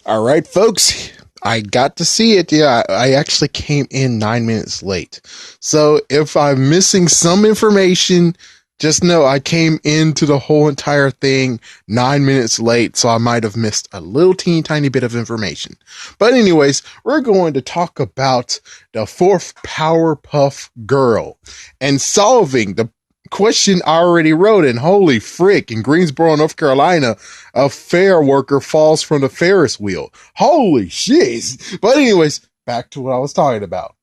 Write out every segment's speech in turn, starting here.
All right, folks, I got to see it. Yeah, I actually came in 9 minutes late. So if I'm missing some information, just know I came into the whole entire thing 9 minutes late, so I might have missed a little teeny tiny bit of information. But anyways, we're going to talk about the fourth Powerpuff Girl and solving the question I already wrote in. Holy frick, in Greensboro, North Carolina, a fair worker falls from the Ferris wheel. Holy shiz. But anyways, back to what I was talking about.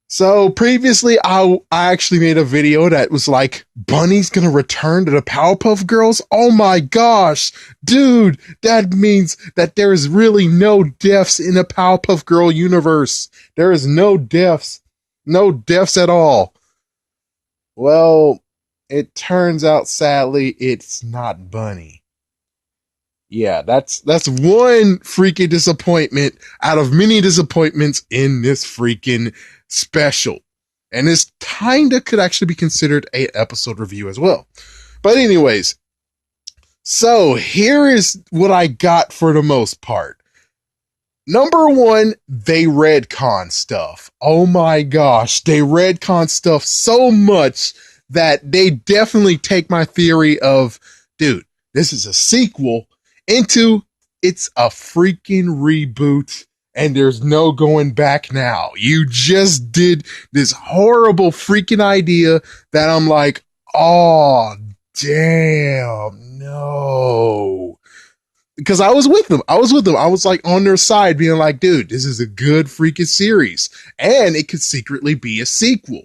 So previously, I actually made a video that was like, Bunny's gonna return to the Powerpuff Girls? Oh my gosh, dude, that means that there is really no deaths in the Powerpuff Girl universe. There is no deaths at all. Well, it turns out, sadly, it's not Bunny. Yeah, that's one freaking disappointment out of many disappointments in this freaking special. And this kinda could actually be considered a episode review as well. But anyways, so here is what I got for the most part. Number one, they redcon stuff. Oh my gosh, they redcon stuff so much that they definitely take my theory of, dude, this is a sequel into it's a freaking reboot and there's no going back now. You just did this horrible freaking idea that I'm like, oh, damn, no. Because I was with them. I was like on their side being like, dude, this is a good freaking series. And it could secretly be a sequel.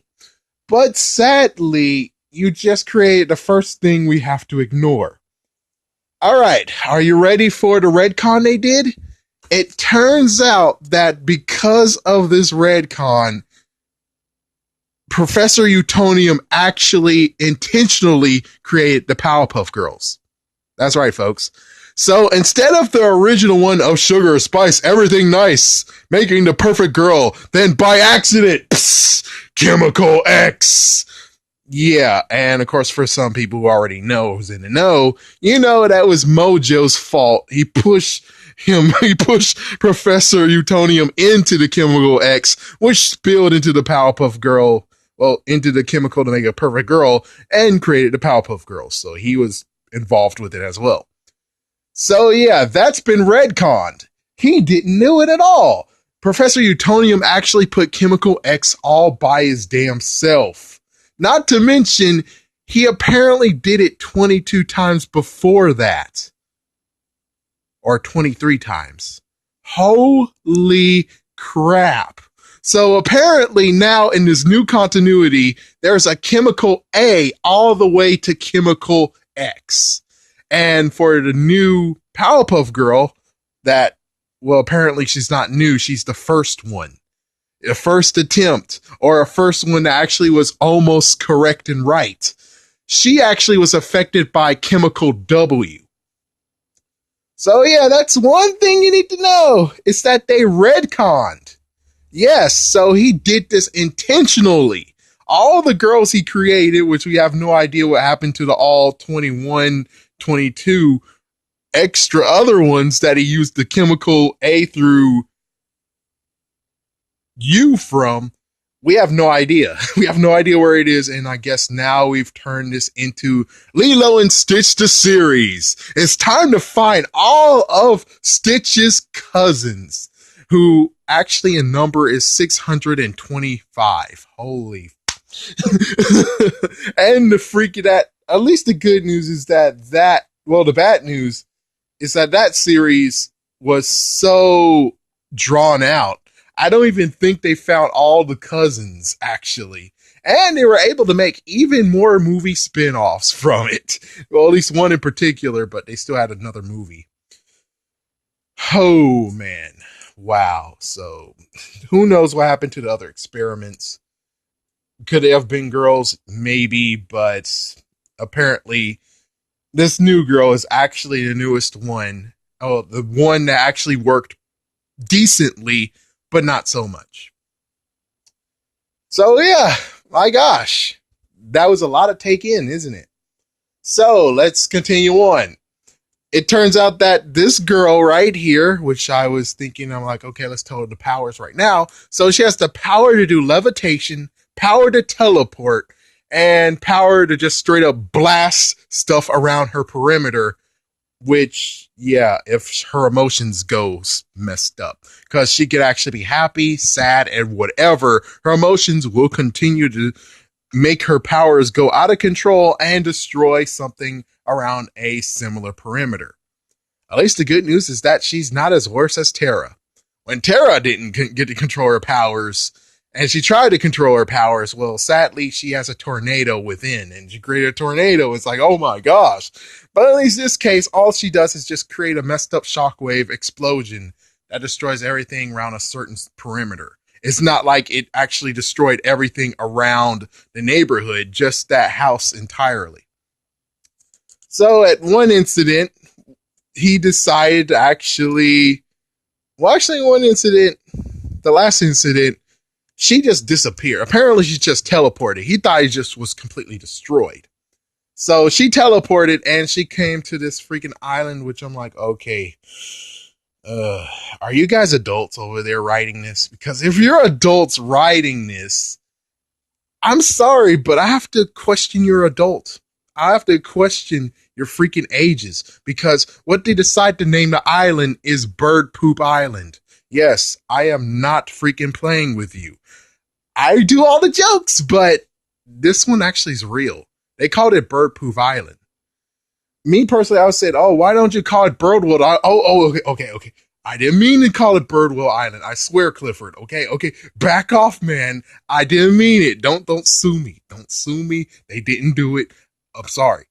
But sadly, you just created the first thing we have to ignore. All right, are you ready for the redcon they did? It turns out that because of this redcon, Professor Utonium actually intentionally created the Powerpuff Girls. That's right, folks. So instead of the original one of sugar, spice, everything nice, making the perfect girl, then by accident, Chemical X. Yeah, and of course, for some people who already know, who's in the know, you know that was Mojo's fault. He pushed Professor Utonium into the Chemical X, which spilled into the Powerpuff Girl, well, into the chemical to make a perfect girl, and created the Powerpuff Girls. So he was involved with it as well. So yeah, that's been redconned. He didn't know it at all. Professor Utonium actually put Chemical X all by his damn self. Not to mention, he apparently did it 22 times before that. Or 23 times. Holy crap. So apparently now in this new continuity, there's a Chemical A all the way to Chemical X. And for the new Powerpuff Girl, that, well, apparently she's not new, she's the first one. A first attempt, or a first one that actually was almost correct and right. She actually was affected by Chemical W. So yeah, that's one thing you need to know, is that they redconned. Yes, so he did this intentionally. All the girls he created, which we have no idea what happened to the all 21, 22 extra other ones that he used the Chemical A through U from, we have no idea. We have no idea where it is, and I guess now we've turned this into Lilo and Stitch the series. It's time to find all of Stitch's cousins, who actually in number is 625. Holy. And the freak of that, at least the good news is that, well, the bad news is that series was so drawn out. I don't even think they found all the cousins, actually. And they were able to make even more movie spin-offs from it. Well, at least one in particular, but they still had another movie. Oh, man. Wow. So, who knows what happened to the other experiments? Could they have been girls? Maybe, but apparently this new girl is actually the newest one. Oh, the one that actually worked decently, but not so much. So yeah, my gosh, that was a lot to take in, isn't it? So let's continue on. it turns out that this girl right here, which I was thinking, I'm like, okay, let's tell her the powers right now. So she has the power to do levitation, power to teleport, and power to just straight up blast stuff around her perimeter. Which, yeah, if her emotions goes messed up, because she could actually be happy, sad, and whatever, her emotions will continue to make her powers go out of control and destroy something around a similar perimeter. At least the good news is that she's not as worse as Terra. When Terra didn't get to control her powers, and she tried to control her powers, well, sadly, she has a tornado within, and she created a tornado. It's like, oh my gosh. But at least in this case, all she does is just create a messed up shockwave explosion that destroys everything around a certain perimeter. It's not like it actually destroyed everything around the neighborhood, just that house entirely. So at one incident, he decided to one incident, the last incident, she just disappeared. Apparently she just teleported. He thought he just was completely destroyed. So she teleported and she came to this freaking island, which I'm like, okay, are you guys adults over there writing this? Because if you're adults writing this, I'm sorry, but I have to question your adult. I have to question your freaking ages, because what they decide to name the island is Bird Poop Island. Yes, I am not freaking playing with you. I do all the jokes, but this one actually is real. They called it Bird Poop Island. Me personally, I would say, oh, why don't you call it Birdwood? Okay. I didn't mean to call it Birdwell Island. I swear, Clifford. Okay. Back off, man. I didn't mean it. Don't sue me. Don't sue me. They didn't do it. I'm sorry.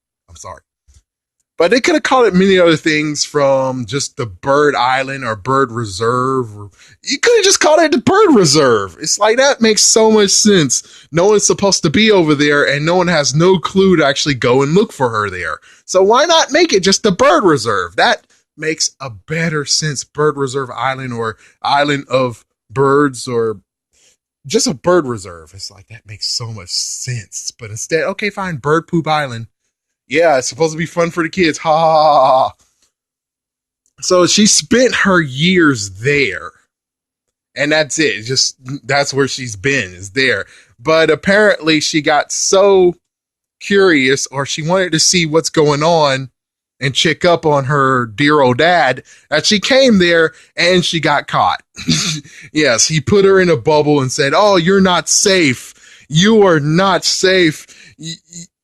But they could have called it many other things, from just the Bird Island or Bird Reserve. Or you could have just called it the Bird Reserve. It's like, that makes so much sense. No one's supposed to be over there, and no one has no clue to actually go and look for her there. So why not make it just the Bird Reserve? That makes a better sense. Bird Reserve Island, or Island of Birds, or just a Bird Reserve. It's like, that makes so much sense. But instead, okay, fine, Bird Poop Island. Yeah, it's supposed to be fun for the kids. Ha ha ha. So she spent her years there. And that's it. That's where she's been, is there. But apparently she got so curious, or she wanted to see what's going on and check up on her dear old dad, that she came there and she got caught. Yes, he put her in a bubble and said, oh, you're not safe. You are not safe.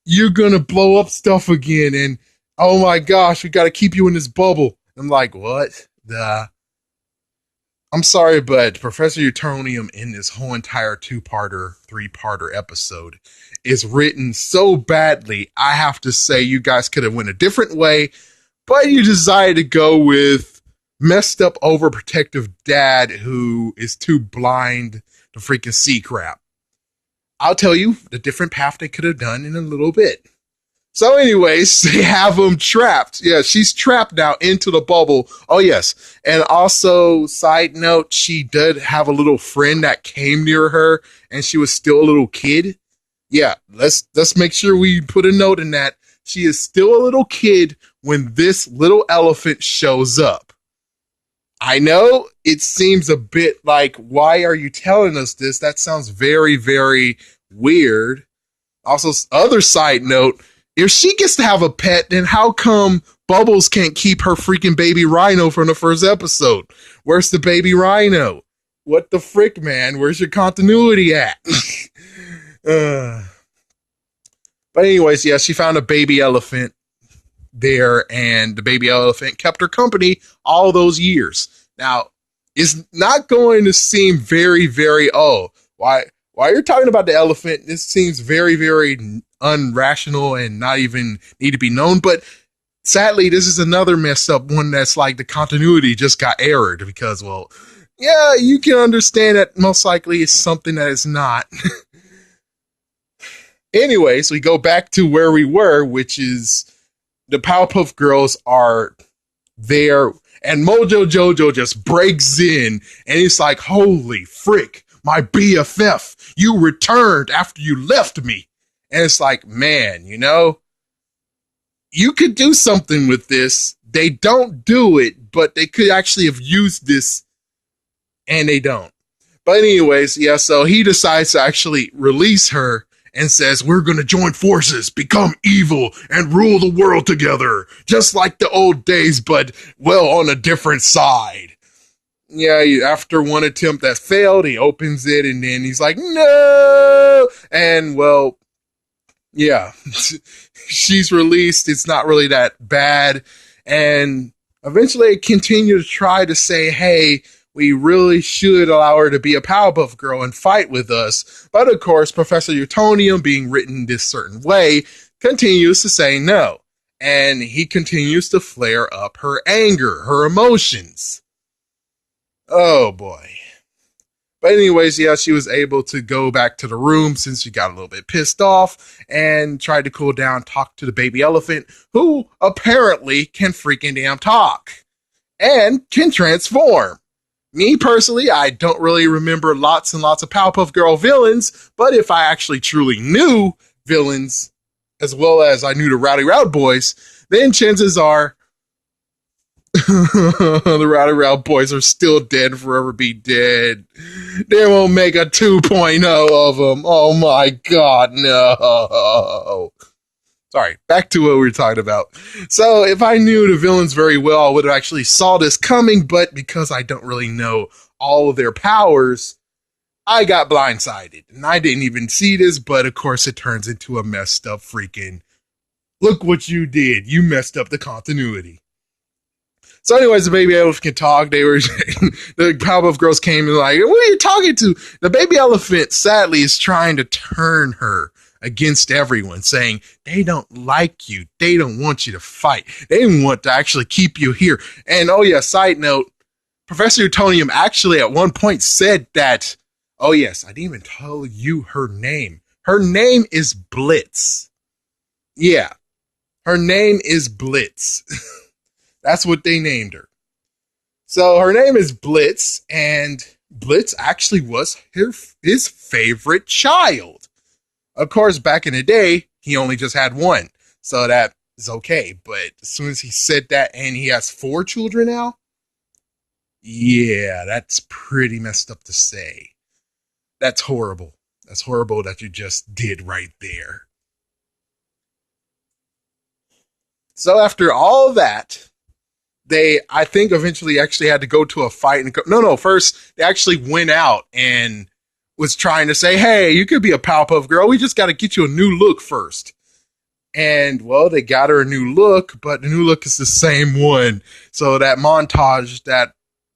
You're going to blow up stuff again. And oh my gosh, we got to keep you in this bubble. I'm like, what the? I'm sorry, but Professor Utonium in this whole entire 2-parter, 3-parter episode is written so badly. I have to say, you guys could have went a different way, but you decided to go with messed up, overprotective dad who is too blind to freaking see crap. I'll tell you the different path they could have done in a little bit. So anyways, they have them trapped. Yeah, she's trapped now into the bubble. Oh yes. And also, side note, she did have a little friend that came near her and she was still a little kid. Yeah, let's make sure we put a note in that. She is still a little kid when this little elephant shows up. I know it seems a bit like, why are you telling us this? That sounds very, very weird. Also, other side note, if she gets to have a pet, then how come Bubbles can't keep her freaking baby rhino from the first episode? Where's the baby rhino? What the frick, man? Where's your continuity at? But anyways, yeah, she found a baby elephant there, and the baby elephant kept her company all those years. Now, it's not going to seem very, very, why you're talking about the elephant, this seems very, very unrational and not even need to be known. But sadly, this is another messed up one that's like the continuity just got errored, because, well, yeah, you can understand that most likely it's something that is not. Anyways, we go back to where we were, which is the Powerpuff Girls are there, and Mojo Jojo just breaks in, and it's like, holy frick, my BFF, you returned after you left me. And it's like, man, you could do something with this. They don't do it, but they could actually have used this, and they don't. But anyways, yeah, so he decides to actually release her and says, we're going to join forces, become evil, and rule the world together, just like the old days, but, well, on a different side. Yeah, after one attempt that failed, he opens it, and then he's like, no! And, well, yeah, she's released. It's not really that bad. And eventually it continued to try to say, hey, we really should allow her to be a Powerpuff Girl and fight with us. But of course, Professor Utonium, being written this certain way, continues to say no. And he continues to flare up her anger, her emotions. Oh boy. But anyways, yeah, she was able to go back to the room since she got a little bit pissed off and tried to cool down, talk to the baby elephant, who apparently can freaking damn talk and can transform. Me personally, I don't really remember lots and lots of Powerpuff Girl villains, but if I actually truly knew villains, as well as I knew the Rowdy Round Boys, then chances are the Rowdy Round Boys are still dead and forever be dead. They won't make a 2.0 of them. Oh my god, no. Sorry, back to what we were talking about. So, if I knew the villains very well, I would have actually saw this coming, but because I don't really know all of their powers, I got blindsided. And I didn't even see this, but of course it turns into a messed up freaking, look what you did. You messed up the continuity. So anyways, the baby elephant can talk. They were, the Powerpuff Girls came and like, what are you talking to? The baby elephant, sadly, is trying to turn her against everyone, saying they don't like you. They don't want you to fight. They want to actually keep you here. And oh yeah, side note, Professor Utonium actually at one point said that, oh yes, I didn't even tell you her name. Her name is Blitz. Yeah, her name is Blitz. That's what they named her. So her name is Blitz, and Blitz actually was his favorite child. Of course, back in the day, he only just had one, so that is okay. But as soon as he said that, and he has 4 children now, yeah, that's pretty messed up to say. That's horrible. That's horrible that you just did right there. So after all that, they, I think, eventually actually had to go to a fight. And first they actually went out and was trying to say, hey, you could be a Powerpuff Girl. We just got to get you a new look first. And, well, they got her a new look, but the new look is the same one. So that montage, that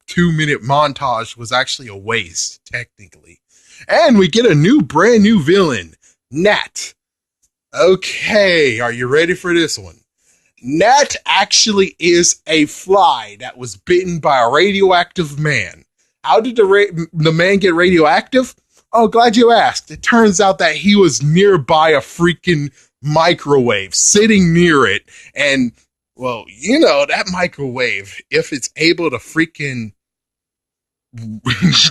2-minute montage was actually a waste, technically. And we get a brand new villain, Nat. Okay, are you ready for this one? Nat actually is a fly that was bitten by a radioactive man. How did the man get radioactive? Oh, glad you asked. It turns out that he was nearby a freaking microwave, sitting near it. And, well, you know, that microwave, if it's able to freaking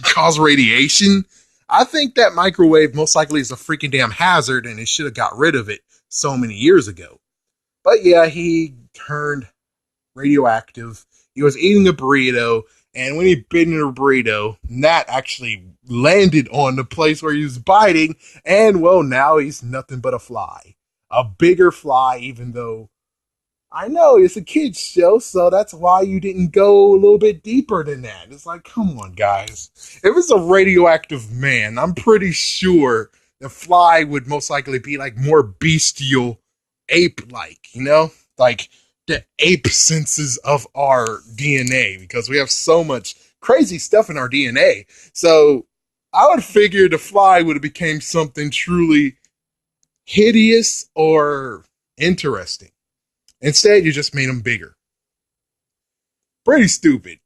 cause radiation, I think that microwave most likely is a freaking damn hazard, and they should have got rid of it so many years ago. But yeah, he turned radioactive. He was eating a burrito, and when he bit into a burrito, Nat actually landed on the place where he was biting, and well, now he's nothing but a fly. A bigger fly, even though I know it's a kid's show, so that's why you didn't go a little bit deeper than that. It's like, come on, guys. If it's a radioactive man, I'm pretty sure the fly would most likely be like more bestial, ape-like, you know? Like the ape senses of our DNA, because we have so much crazy stuff in our DNA. So I would figure the fly would have become something truly hideous or interesting. Instead, you just made them bigger. Pretty stupid.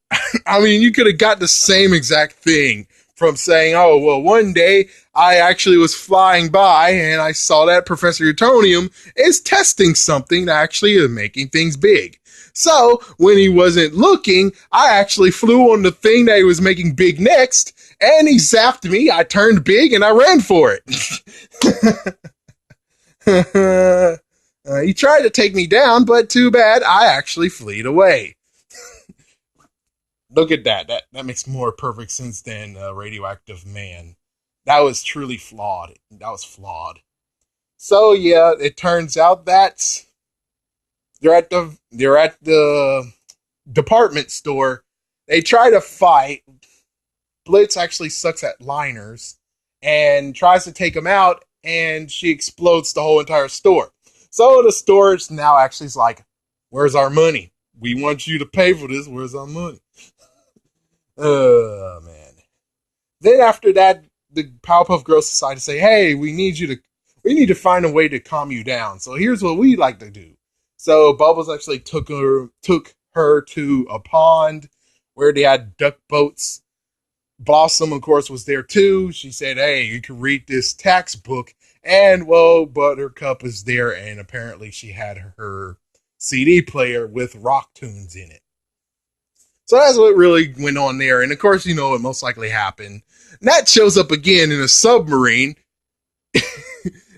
I mean, you could have got the same exact thing from saying, oh, well, one day I actually was flying by and I saw that Professor Utonium is testing something that actually is making things big. So when he wasn't looking, I actually flew on the thing that he was making big next, and he zapped me. I turned big and I ran for it. He tried to take me down, but too bad, I actually fled away. Look at that. That makes more perfect sense than Radioactive Man. That was truly flawed. That was flawed. So yeah, it turns out that they're at the department store. They try to fight. Blitz actually sucks at liners and tries to take him out, and she explodes the whole entire store. So the store is now actually like, "Where's our money? We want you to pay for this. Where's our money?" Oh man. Then after that, the Powerpuff Girls decide to say, "Hey, we need to find a way to calm you down. So here's what we like to do." So Bubbles actually took her to a pond where they had duck boats. Blossom, of course, was there too. She said, "Hey, you can read this tax book." And well, Buttercup is there, and apparently she had her CD player with rock tunes in it. So that's what really went on there. And of course, you know what most likely happened. Nat shows up again in a submarine.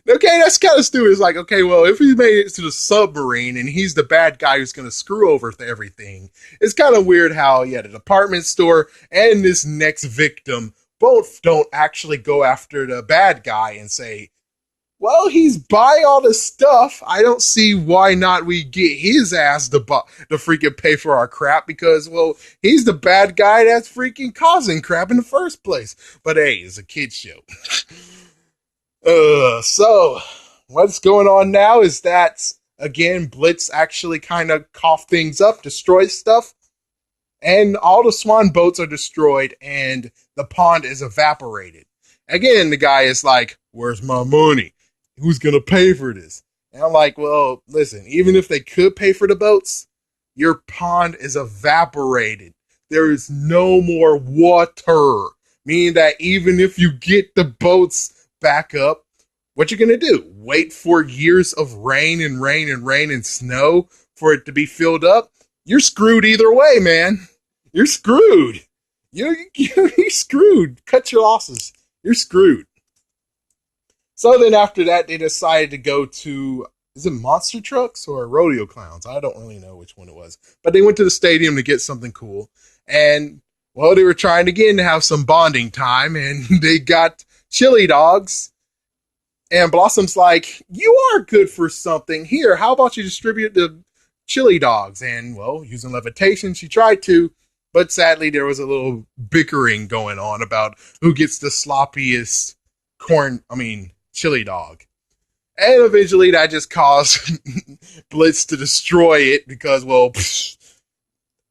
Okay, that's kind of stupid. It's like, okay, well, if he made it to the submarine and he's the bad guy who's going to screw over everything, it's kind of weird how, yeah, the department store and this next victim both don't actually go after the bad guy and say, well, he's buying all this stuff. I don't see why not we get his ass to freaking pay for our crap because, well, he's the bad guy that's freaking causing crap in the first place. But hey, it's a kid's show. So what's going on now is that, again, Blitz actually kind of coughed things up, destroys stuff, and all the swan boats are destroyed, and the pond is evaporated. Again, the guy is like, "Where's my money? Who's going to pay for this?" And I'm like, well, listen, even if they could pay for the boats, your pond is evaporated. There is no more water. Meaning that even if you get the boats back up, what you going to do? Wait for years of rain and rain and rain and snow for it to be filled up? You're screwed either way, man. You're screwed. You're screwed. Cut your losses. You're screwed. So then after that, they decided to go to, is it Monster Trucks or Rodeo Clowns? I don't really know which one it was. But they went to the stadium to get something cool. And, well, they were trying again to have some bonding time. And they got chili dogs. And Blossom's like, "You are good for something. Here, how about you distribute the chili dogs?" And, well, using levitation, she tried to. But sadly, there was a little bickering going on about who gets the sloppiest chili dog. And eventually that just caused Blitz to destroy it because, well,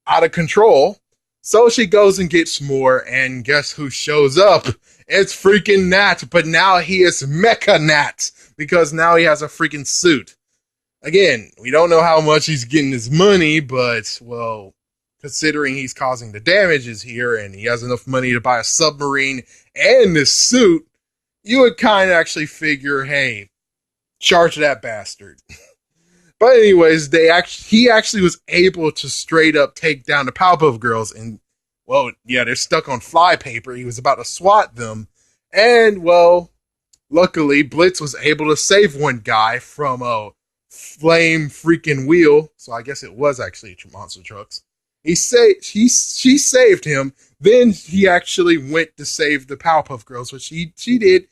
out of control. So she goes and gets more, and guess who shows up? It's freaking Nat, but now he is Mecha Nat because now he has a freaking suit. Again, we don't know how much he's getting his money, but, well, considering he's causing the damages here and he has enough money to buy a submarine and this suit, you would kind of actually figure, hey, charge that bastard. But anyways, he actually was able to straight up take down the Powerpuff Girls, and, well, yeah, they're stuck on flypaper. He was about to swat them, and, well, luckily, Blitz was able to save one guy from a flame freaking wheel, so I guess it was actually Monster Trucks. She saved him, then he actually went to save the Powerpuff Girls, which she did.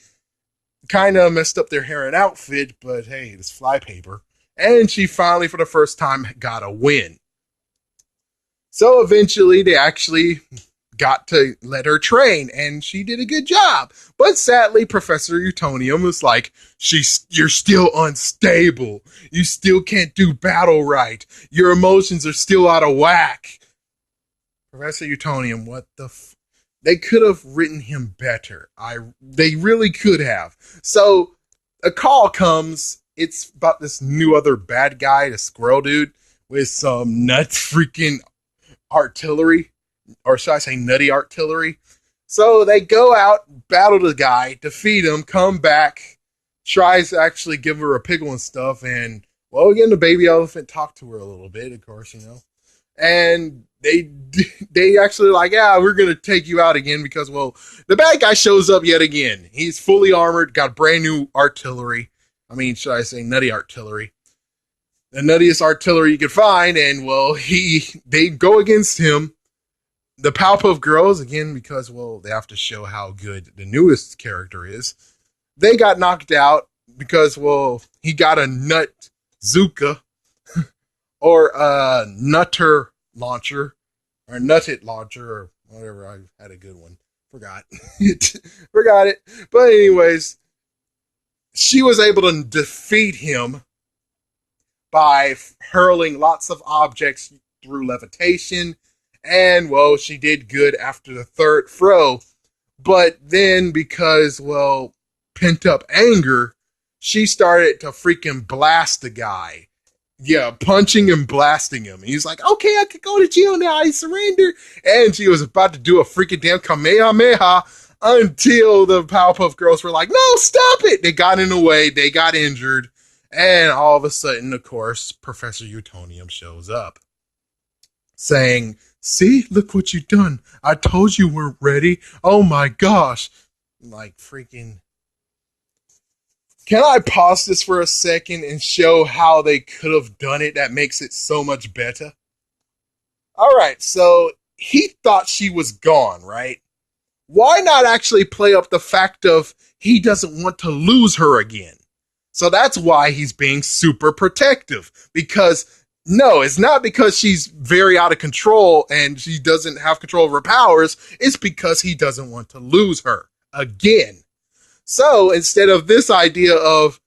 Kind of messed up their hair and outfit, but hey, it's flypaper. And she finally, for the first time, got a win. So eventually, they actually got to let her train, and she did a good job. But sadly, Professor Utonium was like, "You're still unstable. You still can't do battle right. Your emotions are still out of whack." Professor Utonium, what the they could have written him better. They really could have. So a call comes. It's about this new other bad guy, the squirrel dude, with some nuts freaking artillery. Or should I say nutty artillery? So they go out, battle the guy, defeat him, come back, tries to actually give her a pickle and stuff. And, well, again, the baby elephant talked to her a little bit, of course, you know. And they actually like, "Yeah, we're going to take you out again because, well, the bad guy shows up yet again. He's fully armored, got brand new artillery. Should I say nutty artillery? the nuttiest artillery you could find, and well, they go against him. The Powerpuff Girls, again, because well, they have to show how good the newest character is. They got knocked out because well, he got a nut Zuka or a nutter launcher or nutted launcher or whatever. I had a good one. Forgot it. But anyways, she was able to defeat him by hurling lots of objects through levitation. And, well, she did good after the third throw. But then, because, well, pent up anger, she started to freaking blast the guy. Yeah, punching and blasting him. And he's like, okay, I could go to jail now. I surrender. And she was about to do a freaking damn Kamehameha until the Powerpuff Girls were like, no, stop it. They got in the way. They got injured. And all of a sudden, of course, Professor Utonium shows up saying, see, look what you've done. I told you weren't ready. Oh my gosh. Like freaking... Can I pause this for a second and show how they could have done it that makes it so much better? Alright, so he thought she was gone, right? Why not actually play up the fact of he doesn't want to lose her again? So that's why he's being super protective. Because, no, it's not because she's very out of control and she doesn't have control of her powers. It's because he doesn't want to lose her again. So instead of this idea of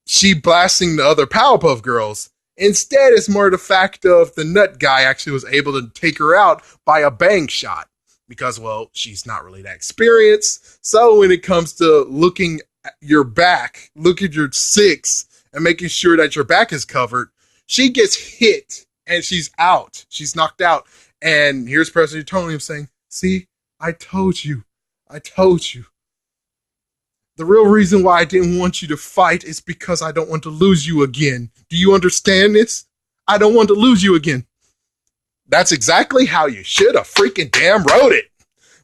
she blasting the other Powerpuff Girls, instead it's more the fact of the nut guy actually was able to take her out by a bang shot. Because, well, she's not really that experienced. So when it comes to looking at your back, look at your six, and making sure that your back is covered, she gets hit and she's out. She's knocked out. And here's President Utonium saying, see, I told you. The real reason why I didn't want you to fight is because I don't want to lose you again. Do you understand this? I don't want to lose you again. That's exactly how you should have freaking damn wrote it.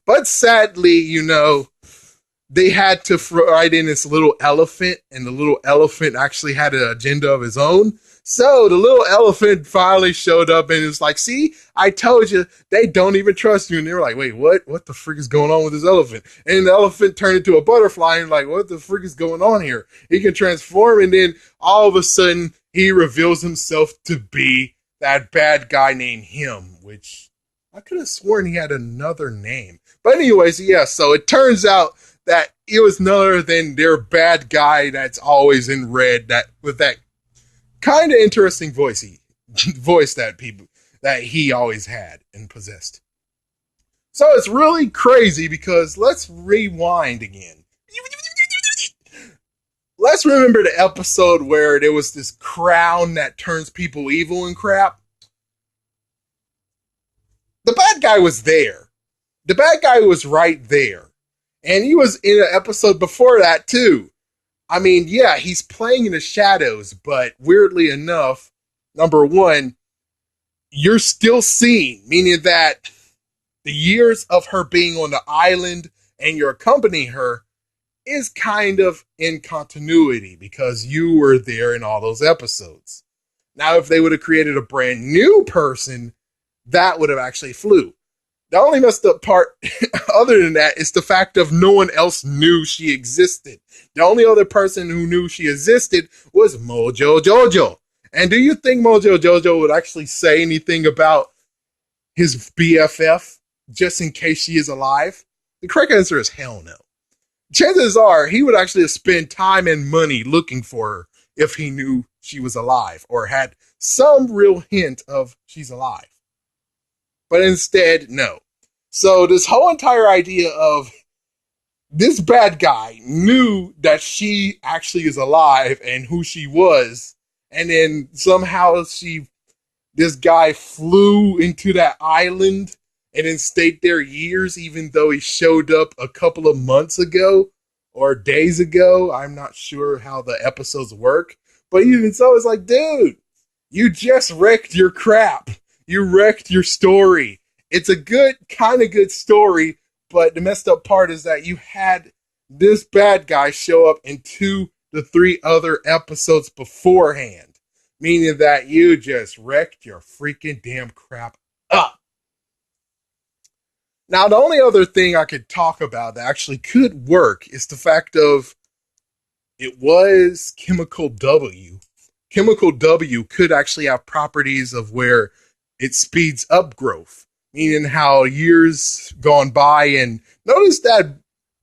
But sadly, you know, they had to write in this little elephant, and the little elephant actually had an agenda of his own. So the little elephant finally showed up and was like, see, I told you, they don't even trust you. And they were like, wait, what? What the frick is going on with this elephant? And the elephant turned into a butterfly and like, what the frick is going on here? He can transform, and then all of a sudden he reveals himself to be that bad guy named Him, which I could have sworn he had another name. But anyways, yeah, so it turns out that it was none other than their bad guy that's always in red, that with that kind of interesting voice that he always had and possessed. So it's really crazy because let's rewind again. Let's remember the episode where there was this crown that turns people evil and crap. The bad guy was there. The bad guy was right there. And he was in an episode before that too. I mean, yeah, he's playing in the shadows, but weirdly enough, number one, you're still seeing, meaning that the years of her being on the island and you're accompanying her is kind of in continuity because you were there in all those episodes. Now, if they would have created a brand new person, that would have actually flew. The only messed up part, other than that, is the fact of no one else knew she existed. The only other person who knew she existed was Mojo Jojo. And do you think Mojo Jojo would actually say anything about his BFF just in case she is alive? The correct answer is hell no. Chances are he would actually spend time and money looking for her if he knew she was alive or had some real hint of she's alive. But instead, no. So this whole entire idea of this bad guy knew that she actually is alive and who she was, and then somehow this guy flew into that island and then stayed there years, even though he showed up a couple of months ago or days ago. I'm not sure how the episodes work, but even so, it's like, dude, you just wrecked your crap. You wrecked your story. It's a kind of good story, but the messed up part is that you had this bad guy show up in 2 to 3 other episodes beforehand. meaning that you just wrecked your freaking damn crap up. Now, the only other thing I could talk about that actually could work is the fact of it was chemical W. Chemical W could actually have properties of where it speeds up growth, meaning how years gone by, and notice that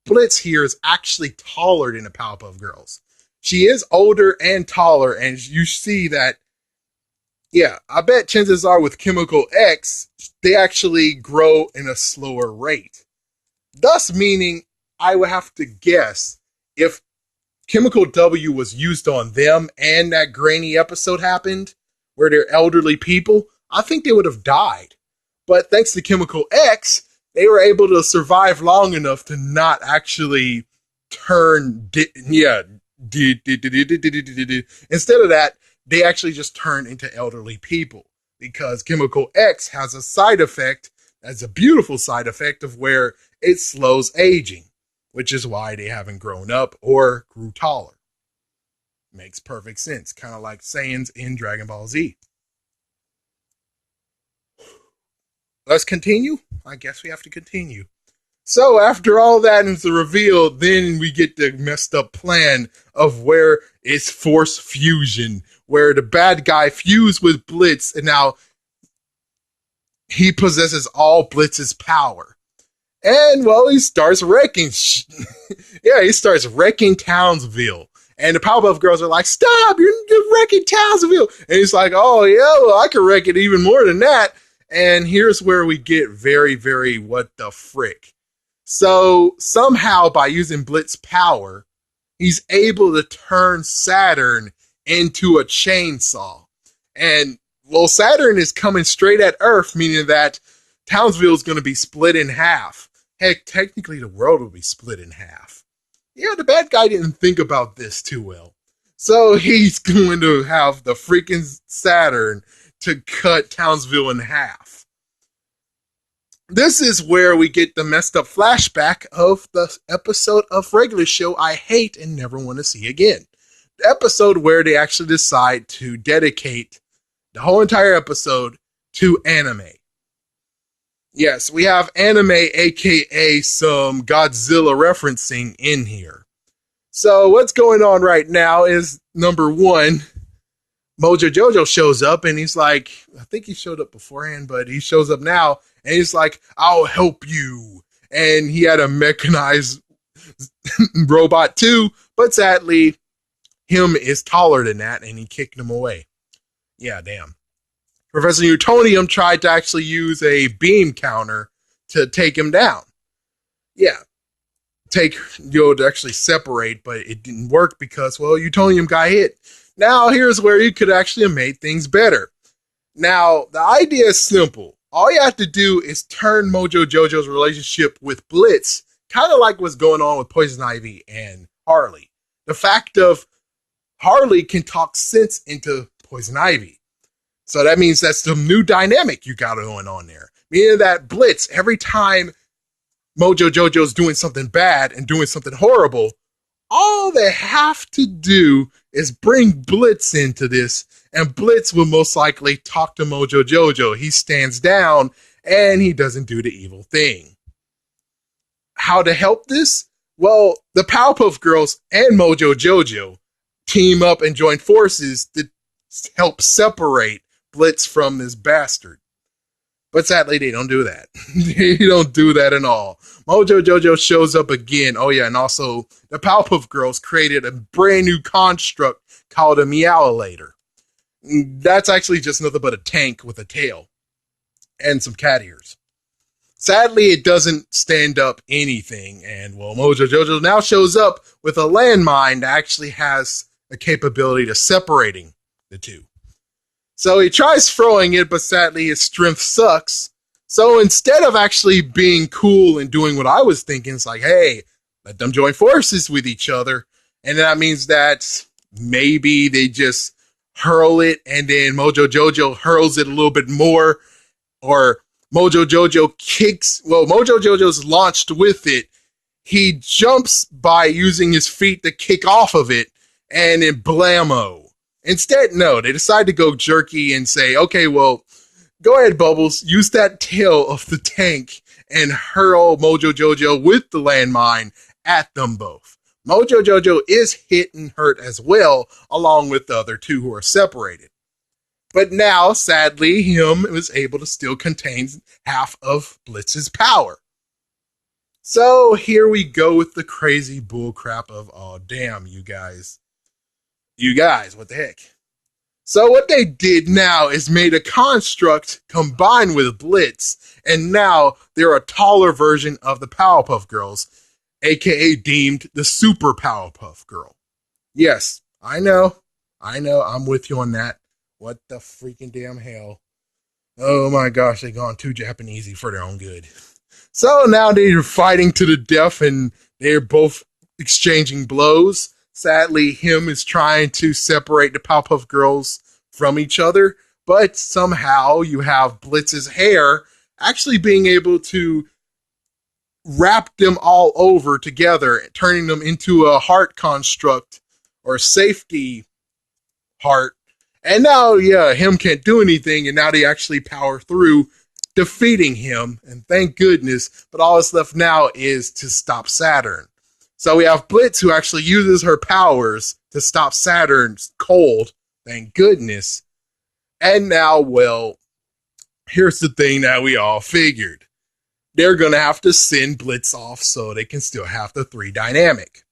Blitz here is actually taller than the Powerpuff Girls. She is older and taller, and you see that, yeah, I bet chances are with Chemical X, they actually grow in a slower rate. Thus meaning, I would have to guess if Chemical W was used on them and that grainy episode happened where they're elderly people, I think they would have died. But thanks to Chemical X, they were able to survive long enough to not actually turn, instead of that, they actually just turn into elderly people because Chemical X has a side effect that's a beautiful side effect of where it slows aging, which is why they haven't grown up or grew taller. Makes perfect sense, kind of like Saiyans in Dragon Ball Z. Let's continue. I guess we have to continue. So after all that is revealed, then we get the messed up plan of where it's force fusion, where the bad guy fused with Blitz, and now he possesses all Blitz's power. And, well, he starts wrecking. Yeah, he starts wrecking Townsville. And the Powerpuff Girls are like, stop, you're wrecking Townsville. And he's like, oh, yeah, well, I can wreck it even more than that. And here's where we get very, very what the frick. So somehow by using Blitz's power, he's able to turn Saturn into a chainsaw. And, well, Saturn is coming straight at Earth, meaning that Townsville is going to be split in half. Heck, technically the world will be split in half. Yeah, the bad guy didn't think about this too well. So he's going to have the freaking Saturn to cut Townsville in half. This is where we get the messed up flashback of the episode of regular show I hate and never want to see again. The episode where they actually decide to dedicate the whole entire episode to anime. Yes, we have anime, aka some Godzilla referencing in here. So what's going on right now is, number one, Mojo Jojo shows up and he's like, I think he showed up beforehand, but he shows up now and he's like, I'll help you. And he had a mechanized robot too, but sadly, him is taller than that and he kicked him away. Yeah, damn. Professor Newtonium tried to actually use a beam counter to take him down. Yeah. To actually separate, but it didn't work because, well, Newtonium got hit. Now, here's where you could actually have made things better. Now, the idea is simple. All you have to do is turn Mojo Jojo's relationship with Blitz, kind of like what's going on with Poison Ivy and Harley. The fact of Harley can talk sense into Poison Ivy. So that means that's the new dynamic you got going on there. Meaning that Blitz, every time Mojo Jojo's doing something bad and doing something horrible, all they have to do is bring Blitz into this, and Blitz will most likely talk to Mojo Jojo. He stands down, and he doesn't do the evil thing. How to help this? Well, the Powerpuff Girls and Mojo Jojo team up and join forces to help separate Blitz from this bastard. But sadly, they don't do that. They don't do that at all. Mojo Jojo shows up again. Oh yeah, and also the Powerpuff Girls created a brand new construct called a Meowlator. That's actually just nothing but a tank with a tail and some cat ears. Sadly, it doesn't stand up anything, and well, Mojo Jojo now shows up with a landmine that actually has a capability to separating the two. So he tries throwing it, but sadly his strength sucks. So instead of actually being cool and doing what I was thinking, it's like, hey, let them join forces with each other. And that means that maybe they just hurl it and then Mojo Jojo hurls it a little bit more. Or Mojo Jojo kicks, well, Mojo Jojo's launched with it. He jumps by using his feet to kick off of it and then blammo. Instead, no, they decide to go jerky and say, okay, well, go ahead, Bubbles, use that tail of the tank and hurl Mojo Jojo with the landmine at them both. Mojo Jojo is hit and hurt as well, along with the other two who are separated. But now, sadly, him was able to still contain half of Blitz's power. So here we go with the crazy bullcrap of, oh, damn, you guys. You guys, what the heck? So what they did now is made a construct combined with Blitz, and now they're a taller version of the Powerpuff Girls, aka deemed the Super Powerpuff Girl. Yes, I know, I'm with you on that. What the freaking damn hell? Oh my gosh, they've gone too Japanesey for their own good. So now they're fighting to the death, and they're both exchanging blows. Sadly, him is trying to separate the Powerpuff Girls from each other, but somehow you have Blitz's hair actually being able to wrap them all over together, turning them into a heart construct or safety heart. And now, yeah, him can't do anything, and now they actually power through, defeating him, and thank goodness, but all that's left now is to stop Saturn. So we have Blitz, who actually uses her powers to stop Saturn's cold, thank goodness. And now, well, here's the thing that we all figured. They're going to have to send Blitz off so they can still have the 3 dynamic.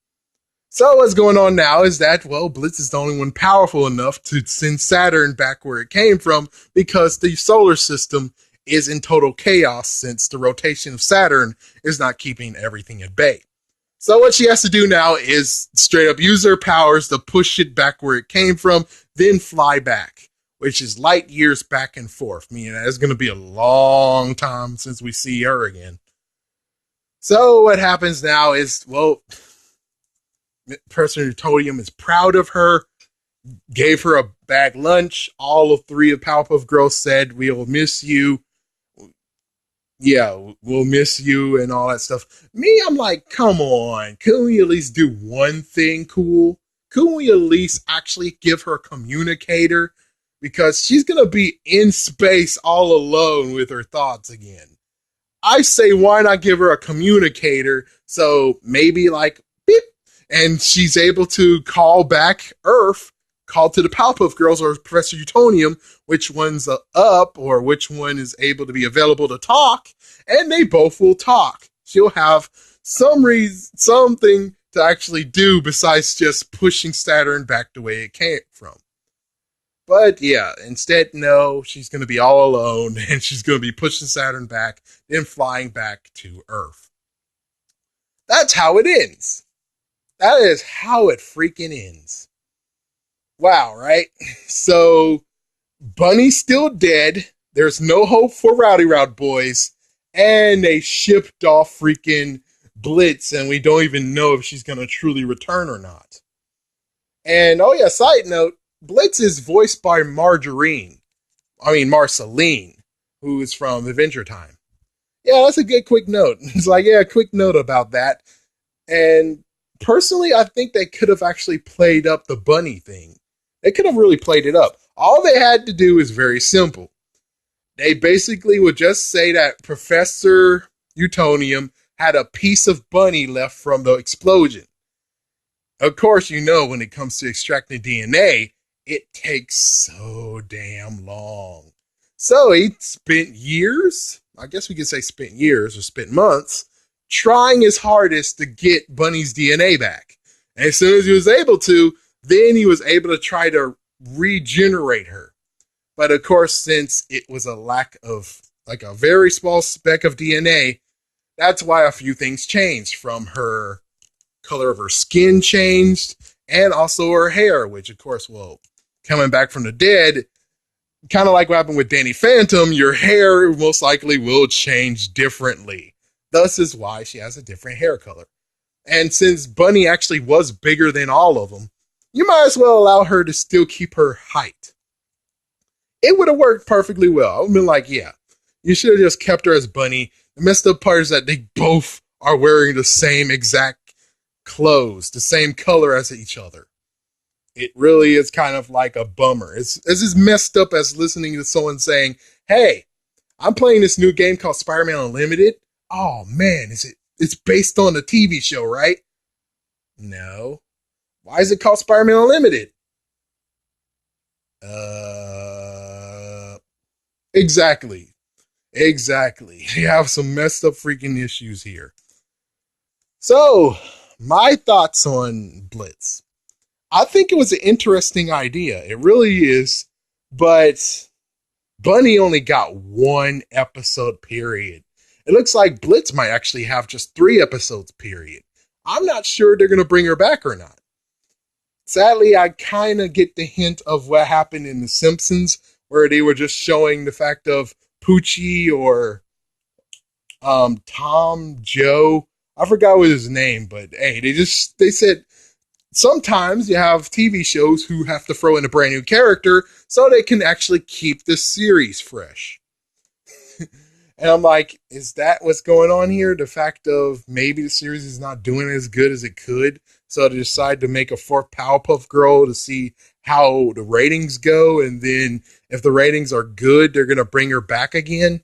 So what's going on now is that, well, Blitz is the only one powerful enough to send Saturn back where it came from, because the solar system is in total chaos since the rotation of Saturn is not keeping everything at bay. So what she has to do now is straight up use her powers to push it back where it came from, then fly back, which is light years back and forth, meaning that it's going to be a long time since we see her again. So what happens now is, well, President Utonium is proud of her, gave her a bag lunch. All of 3 of Powerpuff Girls said, we'll miss you. Yeah, we'll miss you and all that stuff. Me, I'm like, come on. Couldn't we at least do one thing cool? Couldn't we at least actually give her a communicator? Because she's going to be in space all alone with her thoughts again. I say, why not give her a communicator? So maybe like, beep, and she's able to call back Earth, call to the Powerpuff Girls or Professor Utonium, which one's up or which one is able to be available to talk, and they both will talk. She'll have something to actually do besides just pushing Saturn back the way it came from. But yeah, instead, no, she's going to be all alone, and she's going to be pushing Saturn back, then flying back to Earth. That's how it ends. That is how it freaking ends. Wow, right? So, Bunny's still dead. There's no hope for Rowdy Route Boys. And they shipped off freaking Blitz, and we don't even know if she's going to truly return or not. And, oh yeah, side note, Blitz is voiced by Marceline, who is from Adventure Time. Yeah, that's a good quick note. It's like, yeah, quick note about that. And personally, I think they could have actually played up the bunny thing. They could have really played it up. All they had to do is very simple. They basically would just say that Professor Utonium had a piece of bunny left from the explosion. Of course, you know, when it comes to extracting DNA, it takes so damn long. So he spent years, I guess we could say spent years or spent months, trying his hardest to get Bunny's DNA back. And as soon as he was able to, then he was able to try to regenerate her. But of course, since it was a lack of, like a very small speck of DNA, that's why a few things changed. From her color of her skin changed, and also her hair, which of course, well, coming back from the dead, kind of like what happened with Danny Phantom, your hair most likely will change differently. Thus is why she has a different hair color. And since Bunny actually was bigger than all of them, you might as well allow her to still keep her height. It would have worked perfectly well. I would have been like, yeah, you should have just kept her as Bunny. The messed up part is that they both are wearing the same exact clothes, the same color as each other. It really is kind of like a bummer. It's as messed up as listening to someone saying, "Hey, I'm playing this new game called Spider-Man Unlimited. Oh man, it's based on a TV show, right?" No. Why is it called Spider-Man Unlimited? Uh exactly. Exactly. You have some messed up freaking issues here. So, my thoughts on Blitz. I think it was an interesting idea. It really is. But Bunny only got one episode, period. It looks like Blitz might actually have just 3 episodes, period. I'm not sure they're going to bring her back or not. Sadly, I kind of get the hint of what happened in The Simpsons, where they were just showing the fact of Poochie or Tom, Joe. I forgot what his name, but hey, they said sometimes you have TV shows who have to throw in a brand new character so they can actually keep the series fresh. And I'm like, is that what's going on here? The fact of maybe the series is not doing as good as it could, so they decide to make a fourth Powerpuff Girl to see how the ratings go, and then if the ratings are good, they're gonna bring her back again.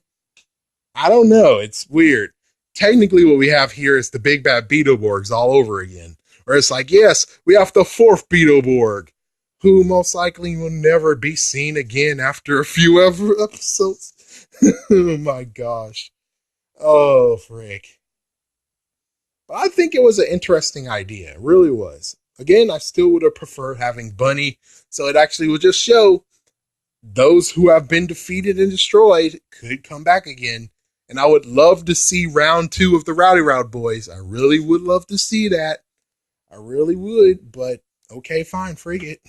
I don't know. It's weird. Technically, what we have here is the Big Bad Beetleborgs all over again. Where it's like, yes, we have the fourth Beetleborg, who most likely will never be seen again after a few episodes. Oh my gosh. Oh, frick. But I think it was an interesting idea. It really was. Again, I still would have preferred having Bunny, so it actually would just show those who have been defeated and destroyed could come back again. And I would love to see round 2 of the Rowdy Round Boys. I really would love to see that. I really would, but okay, fine, frig it.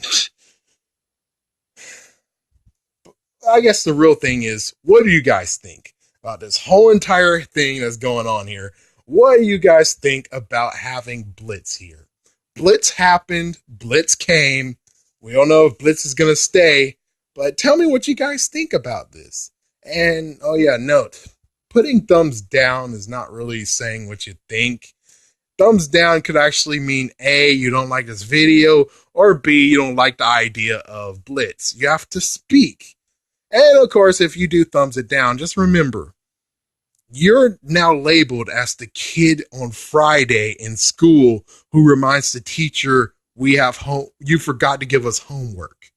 I guess the real thing is, what do you guys think about this whole entire thing that's going on here? What do you guys think about having Blitz here? Blitz happened, Blitz came. We don't know if Blitz is going to stay, but tell me what you guys think about this. And, oh yeah, note, putting thumbs down is not really saying what you think. Thumbs down could actually mean A, you don't like this video, or B, you don't like the idea of Blitz. You have to speak. And of course, if you do thumbs it down, just remember, you're now labeled as the kid on Friday in school who reminds the teacher we have you forgot to give us homework.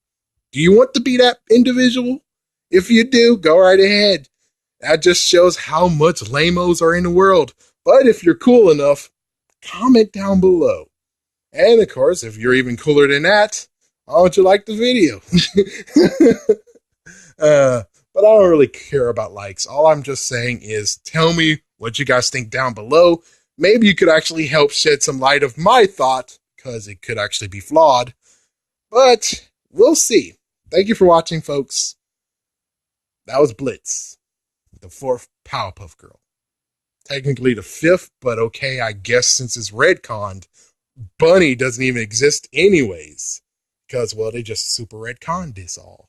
Do you want to be that individual? If you do, go right ahead. That just shows how much lamos are in the world. But if you're cool enough, comment down below. And of course, if you're even cooler than that, how would you like the video? But I don't really care about likes. All I'm just saying is tell me what you guys think down below. Maybe you could actually help shed some light of my thought, because it could actually be flawed. But we'll see. Thank you for watching, folks. That was Blitz, the fourth Powerpuff Girl. Technically the fifth, but okay, I guess since it's retconned, Bunny doesn't even exist anyways. Because, well, they just super retconned this all.